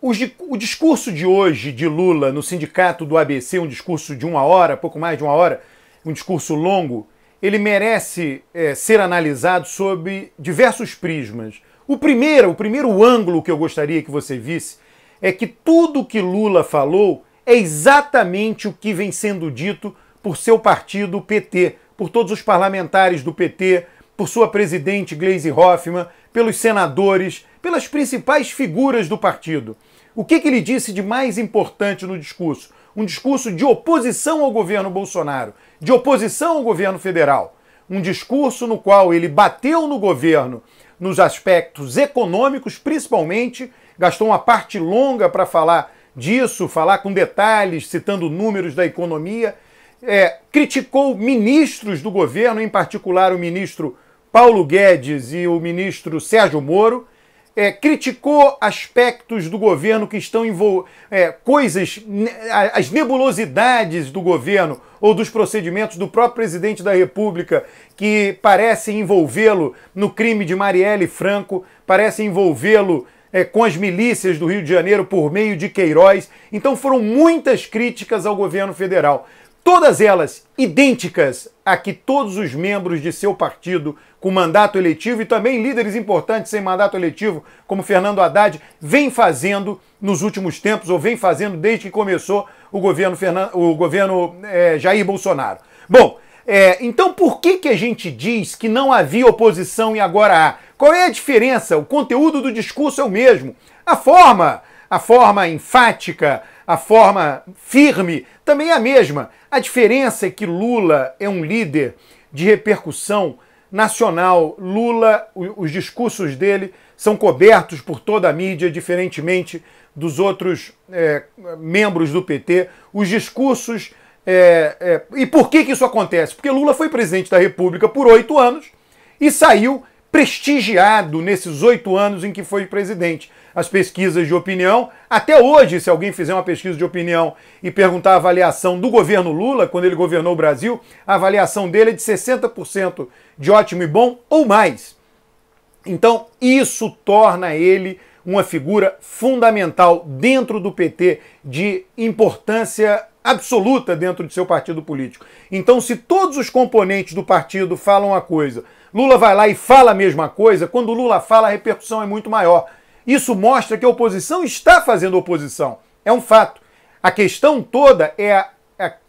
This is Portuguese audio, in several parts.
O discurso de hoje de Lula no sindicato do ABC, um discurso de 1 hora, pouco mais de 1 hora, um discurso longo, ele merece ser analisado sob diversos prismas. O primeiro ângulo que eu gostaria que você visse é que tudo que Lula falou é exatamente o que vem sendo dito por seu partido, o PT, por todos os parlamentares do PT, por sua presidente Gleisi Hoffmann, pelos senadores, pelas principais figuras do partido. O que ele disse de mais importante no discurso? Um discurso de oposição ao governo Bolsonaro, de oposição ao governo federal. Um discurso no qual ele bateu no governo nos aspectos econômicos, principalmente, gastou uma parte longa para falar disso, falar com detalhes, citando números da economia, criticou ministros do governo, em particular o ministro Paulo Guedes e o ministro Sérgio Moro, criticou aspectos do governo que estão as nebulosidades do governo ou dos procedimentos do próprio presidente da República que parecem envolvê-lo no crime de Marielle Franco, parecem envolvê-lo com as milícias do Rio de Janeiro por meio de Queiroz. Então foram muitas críticas ao governo federal. Todas elas idênticas a que todos os membros de seu partido com mandato eletivo e também líderes importantes sem mandato eletivo, como Fernando Haddad, vem fazendo nos últimos tempos, ou vem fazendo desde que começou o governo Jair Bolsonaro. Bom, então por que a gente diz que não havia oposição e agora há? Qual é a diferença? O conteúdo do discurso é o mesmo. A forma enfática, a forma firme também é a mesma. A diferença é que Lula é um líder de repercussão nacional. Lula, os discursos dele são cobertos por toda a mídia, diferentemente dos outros membros do PT. Os discursos... E por que isso acontece? Porque Lula foi presidente da República por 8 anos e saiu prestigiado nesses 8 anos em que foi presidente. As pesquisas de opinião, até hoje, se alguém fizer uma pesquisa de opinião e perguntar a avaliação do governo Lula, quando ele governou o Brasil, a avaliação dele é de 60% de ótimo e bom ou mais. Então, isso torna ele uma figura fundamental dentro do PT, de importância absoluta dentro de seu partido político. Então, se todos os componentes do partido falam uma coisa, Lula vai lá e fala a mesma coisa, quando Lula fala, a repercussão é muito maior. Isso mostra que a oposição está fazendo oposição. É um fato. A questão toda é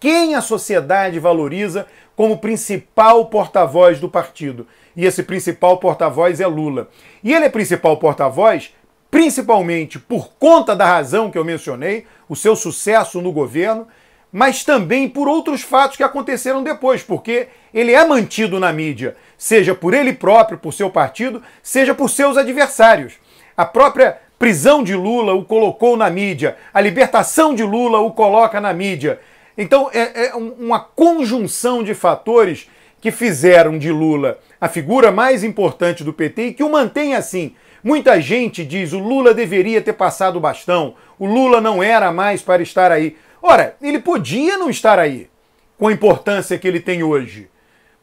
quem a sociedade valoriza como principal porta-voz do partido. E esse principal porta-voz é Lula. E ele é principal porta-voz principalmente por conta da razão que eu mencionei, o seu sucesso no governo, mas também por outros fatos que aconteceram depois, porque ele é mantido na mídia, seja por ele próprio, por seu partido, seja por seus adversários. A própria prisão de Lula o colocou na mídia, a libertação de Lula o coloca na mídia. Então é uma conjunção de fatores que fizeram de Lula a figura mais importante do PT e que o mantém assim. Muita gente diz o Lula deveria ter passado o bastão, o Lula não era mais para estar aí. Ora, ele podia não estar aí, com a importância que ele tem hoje.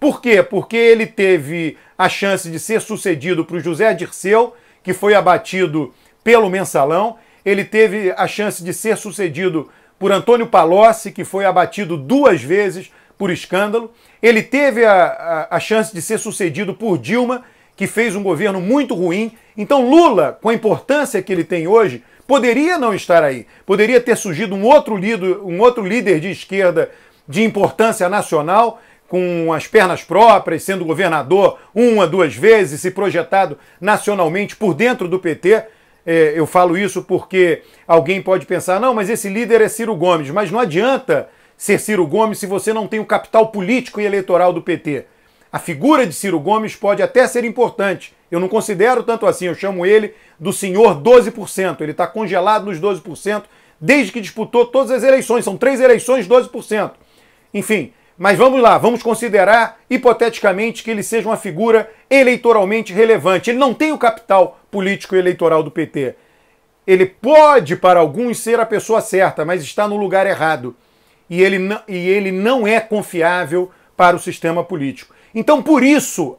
Por quê? Porque ele teve a chance de ser sucedido por José Dirceu, que foi abatido pelo Mensalão. Ele teve a chance de ser sucedido por Antônio Palocci, que foi abatido 2 vezes por escândalo. Ele teve a chance de ser sucedido por Dilma, que fez um governo muito ruim. Então Lula, com a importância que ele tem hoje, poderia não estar aí. Poderia ter surgido um outro líder de esquerda de importância nacional, com as pernas próprias, sendo governador 1 a 2 vezes, se projetado nacionalmente por dentro do PT. Eu falo isso porque alguém pode pensar, não, mas esse líder é Ciro Gomes. Mas não adianta ser Ciro Gomes se você não tem o capital político e eleitoral do PT. A figura de Ciro Gomes pode até ser importante. Eu não considero tanto assim, eu chamo ele do senhor 12%. Ele está congelado nos 12% desde que disputou todas as eleições. São 3 eleições, 12%. Enfim, mas vamos lá, vamos considerar hipoteticamente que ele seja uma figura eleitoralmente relevante. Ele não tem o capital político e eleitoral do PT. Ele pode, para alguns, ser a pessoa certa, mas está no lugar errado. E ele não é confiável para o sistema político. Então, por isso,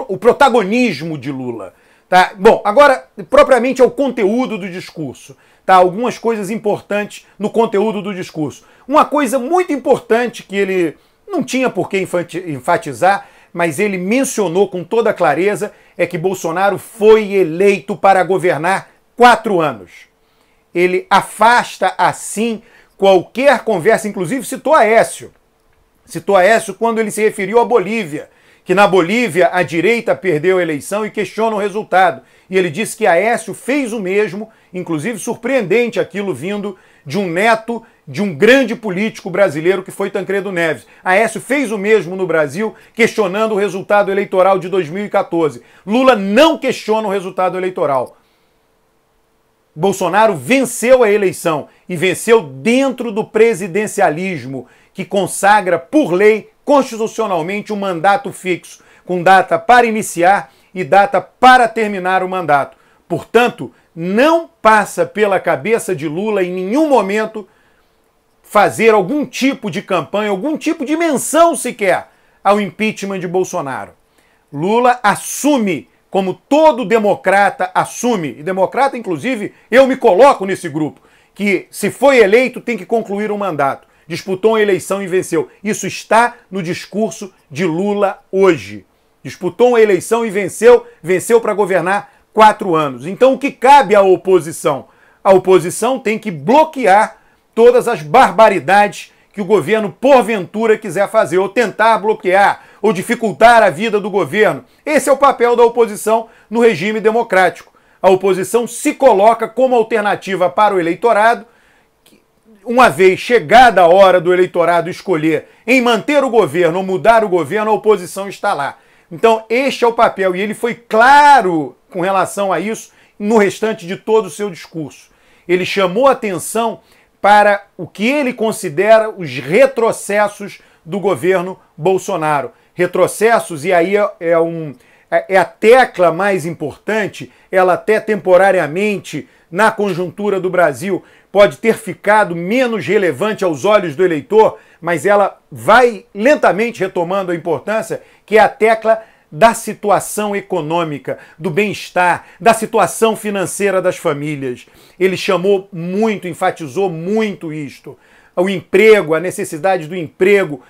o protagonismo de Lula. Tá? Bom, agora, propriamente ao conteúdo do discurso. Tá? Algumas coisas importantes no conteúdo do discurso. Uma coisa muito importante que ele não tinha por que enfatizar, mas ele mencionou com toda clareza, é que Bolsonaro foi eleito para governar 4 anos. Ele afasta, assim, qualquer conversa, inclusive citou Aécio. Citou Aécio quando ele se referiu à Bolívia, que na Bolívia a direita perdeu a eleição e questiona o resultado. E ele disse que Aécio fez o mesmo, inclusive surpreendente aquilo vindo de um neto de um grande político brasileiro que foi Tancredo Neves. Aécio fez o mesmo no Brasil, questionando o resultado eleitoral de 2014. Lula não questiona o resultado eleitoral. Bolsonaro venceu a eleição e venceu dentro do presidencialismo, que consagra por lei, constitucionalmente, um mandato fixo, com data para iniciar e data para terminar o mandato. Portanto, não passa pela cabeça de Lula em nenhum momento fazer algum tipo de campanha, algum tipo de menção sequer ao impeachment de Bolsonaro. Lula assume, como todo democrata assume, e democrata, inclusive, eu me coloco nesse grupo, que se foi eleito tem que concluir um mandato. Disputou uma eleição e venceu. Isso está no discurso de Lula hoje. Disputou uma eleição e venceu, venceu para governar 4 anos. Então o que cabe à oposição? A oposição tem que bloquear todas as barbaridades que o governo porventura quiser fazer, ou tentar bloquear, ou dificultar a vida do governo. Esse é o papel da oposição no regime democrático. A oposição se coloca como alternativa para o eleitorado. Uma vez chegada a hora do eleitorado escolher em manter o governo ou mudar o governo, a oposição está lá. Então este é o papel, e ele foi claro com relação a isso no restante de todo o seu discurso. Ele chamou atenção para o que ele considera os retrocessos do governo Bolsonaro. Retrocessos, e aí é a tecla mais importante, ela até temporariamente, na conjuntura do Brasil, pode ter ficado menos relevante aos olhos do eleitor, mas ela vai lentamente retomando a importância, que é a tecla da situação econômica, do bem-estar, da situação financeira das famílias. Ele chamou muito, enfatizou muito isto. O emprego, a necessidade do emprego,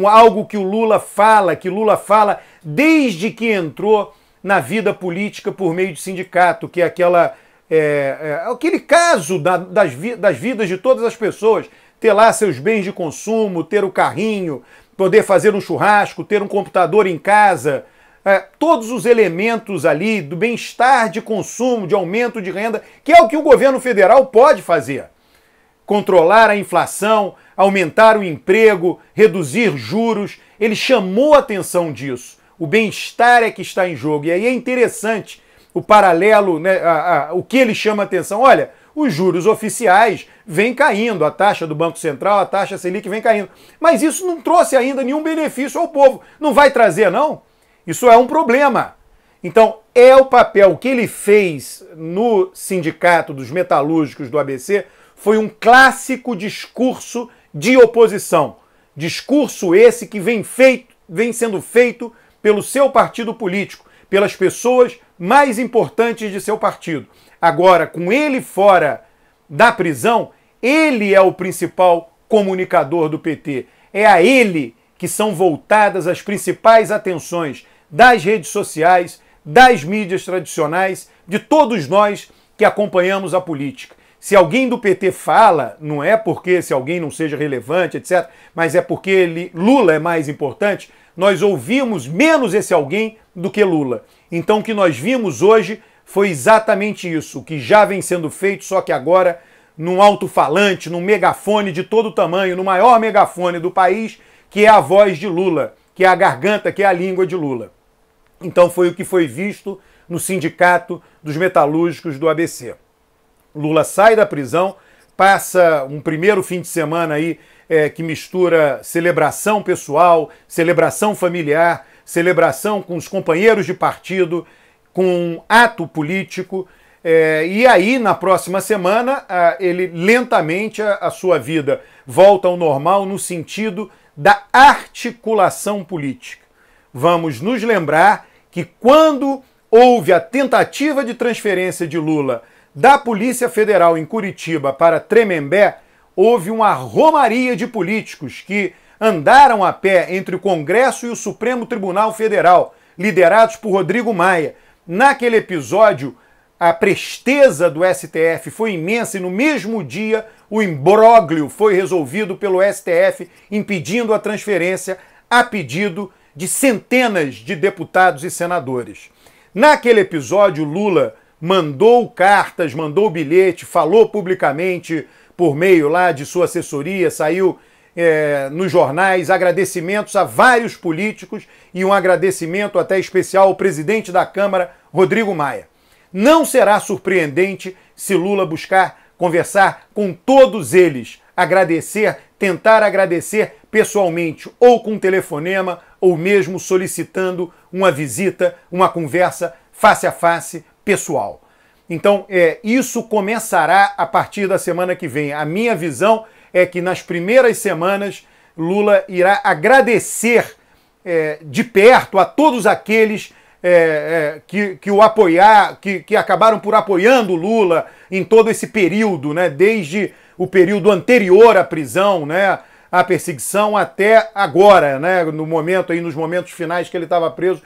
algo que o Lula fala, desde que entrou na vida política por meio de sindicato, que é aquele caso das vidas de todas as pessoas, ter lá seus bens de consumo, ter o carrinho, poder fazer um churrasco, ter um computador em casa, todos os elementos ali do bem-estar de consumo, de aumento de renda, que é o que o governo federal pode fazer. Controlar a inflação, aumentar o emprego, reduzir juros. Ele chamou a atenção disso. O bem-estar é que está em jogo. E aí é interessante o paralelo, né, o que ele chama a atenção. Olha, os juros oficiais vêm caindo, a taxa do Banco Central, a taxa Selic vem caindo. Mas isso não trouxe ainda nenhum benefício ao povo. Não vai trazer, não? Isso é um problema. Então, é o papel que ele fez no Sindicato dos Metalúrgicos do ABC, foi um clássico discurso de oposição. Discurso esse que vem sendo feito pelo seu partido político, pelas pessoas mais importantes de seu partido. Agora, com ele fora da prisão, ele é o principal comunicador do PT. É a ele que são voltadas as principais atenções das redes sociais, das mídias tradicionais, de todos nós que acompanhamos a política. Se alguém do PT fala, não é porque se alguém não seja relevante, etc., mas é porque Lula é mais importante, nós ouvimos menos esse alguém do que Lula. Então o que nós vimos hoje foi exatamente isso, o que já vem sendo feito, só que agora num alto-falante, num megafone de todo tamanho, no maior megafone do país, que é a voz de Lula, que é a garganta, que é a língua de Lula. Então foi o que foi visto no Sindicato dos Metalúrgicos do ABC. Lula sai da prisão, passa um primeiro fim de semana aí que mistura celebração pessoal, celebração familiar, celebração com os companheiros de partido, com um ato político, e aí na próxima semana ele lentamente a sua vida volta ao normal no sentido da articulação política. Vamos nos lembrar que quando houve a tentativa de transferência de Lula da Polícia Federal em Curitiba para Tremembé, houve uma romaria de políticos que andaram a pé entre o Congresso e o Supremo Tribunal Federal, liderados por Rodrigo Maia. Naquele episódio, a presteza do STF foi imensa e no mesmo dia o imbróglio foi resolvido pelo STF impedindo a transferência a pedido de centenas de deputados e senadores. Naquele episódio, Lula mandou cartas, mandou bilhete, falou publicamente por meio lá de sua assessoria, saiu nos jornais agradecimentos a vários políticos e um agradecimento até especial ao presidente da Câmara, Rodrigo Maia. Não será surpreendente se Lula buscar conversar com todos eles, tentar agradecer pessoalmente, ou com telefonema, ou mesmo solicitando uma visita, uma conversa face a face pessoal. Então, isso começará a partir da semana que vem. A minha visão é que nas primeiras semanas Lula irá agradecer de perto a todos aqueles que o apoiar, que acabaram por apoiando o Lula em todo esse período, né, desde o período anterior à prisão, né, à perseguição até agora, né, nos momentos finais que ele estava preso,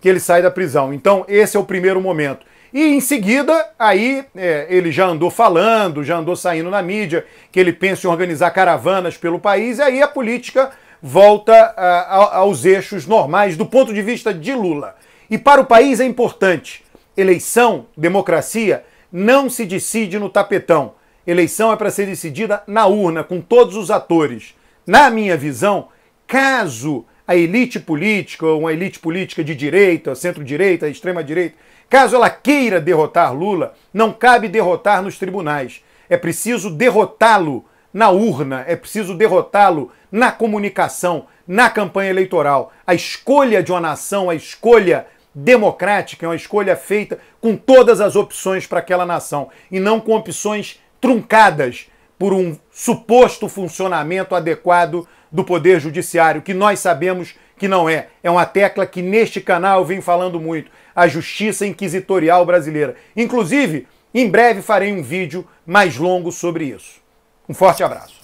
que ele sai da prisão. Então esse é o primeiro momento. E em seguida, aí ele já andou falando, já andou saindo na mídia, que ele pensa em organizar caravanas pelo país, e aí a política volta aos eixos normais do ponto de vista de Lula. E para o país é importante. Eleição, democracia, não se decide no tapetão. Eleição é para ser decidida na urna, com todos os atores. Na minha visão, caso a elite política, ou uma elite política de direita, centro-direita, extrema-direita, caso ela queira derrotar Lula, não cabe derrotar nos tribunais. É preciso derrotá-lo na urna, é preciso derrotá-lo na comunicação, na campanha eleitoral. A escolha de uma nação, a escolha democrática é uma escolha feita com todas as opções para aquela nação e não com opções truncadas por um suposto funcionamento adequado do Poder Judiciário, que nós sabemos que não é. É uma tecla que neste canal eu venho falando muito, a justiça inquisitorial brasileira. Inclusive, em breve farei um vídeo mais longo sobre isso. Um forte abraço.